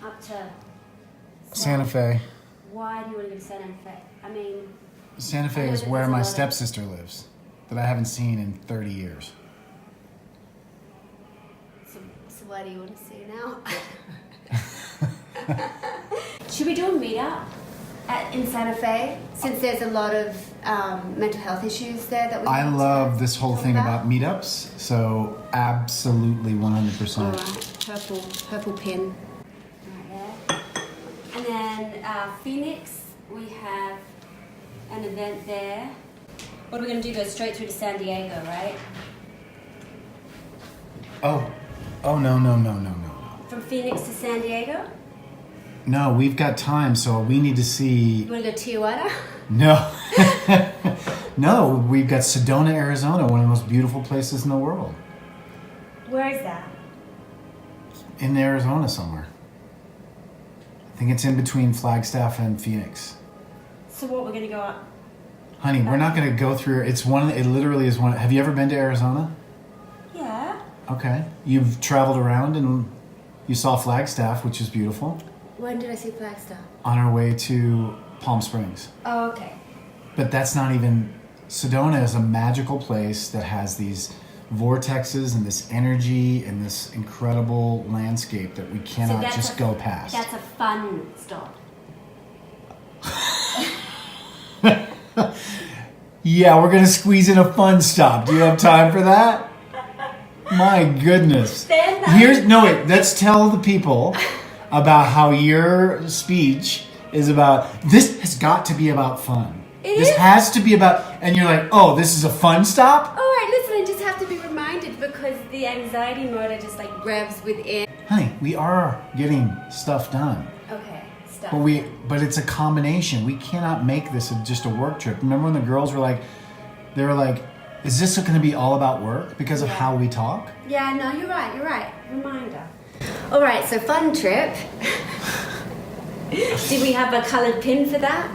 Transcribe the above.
up to Santa Fe. Why do you want to go to Santa Fe? I mean... Santa Fe is where my stepsister lives, that I haven't seen in 30 years. So why do you want to see now? Should we do a meetup in Santa Fe? Since there's a lot of mental health issues there that we I love this whole thing about meetups, so absolutely 100%. All right, purple pin. Right there. And then Phoenix, we have an event there. What are we going to do? Go straight through to San Diego, right? Oh, no. From Phoenix to San Diego? No, we've got time, so we need to see... You want to go to Tijuana? No. No, we've got Sedona, Arizona, one of the most beautiful places in the world. Where is that? In Arizona somewhere. I think it's in between Flagstaff and Phoenix. So what, we're going to go up? Honey, we're not going to go through... It literally is one... Have you ever been to Arizona? Yeah. Okay. You've traveled around and you saw Flagstaff, which is beautiful. When did I see Flagstaff? On our way to Palm Springs. Oh, okay. But that's not even... Sedona is a magical place that has these vortexes and this energy and this incredible landscape that we cannot just go past. That's a fun stop. Yeah, we're going to squeeze in a fun stop. Do you have time for that? My goodness. Let's tell the people about how your speech is about, this has got to be about fun. This has to be about, and you're like, oh, this is a fun stop? All right, listen, I just have to be reminded because the anxiety motor just like revs within. Honey, we are getting stuff done. Okay, stuff. But it's a combination. We cannot make this just a work trip. Remember when the girls were like, is this going to be all about work because of how we talk? Yeah, no, you're right. Reminder. All right, so fun trip. Did we have a colored pin for that?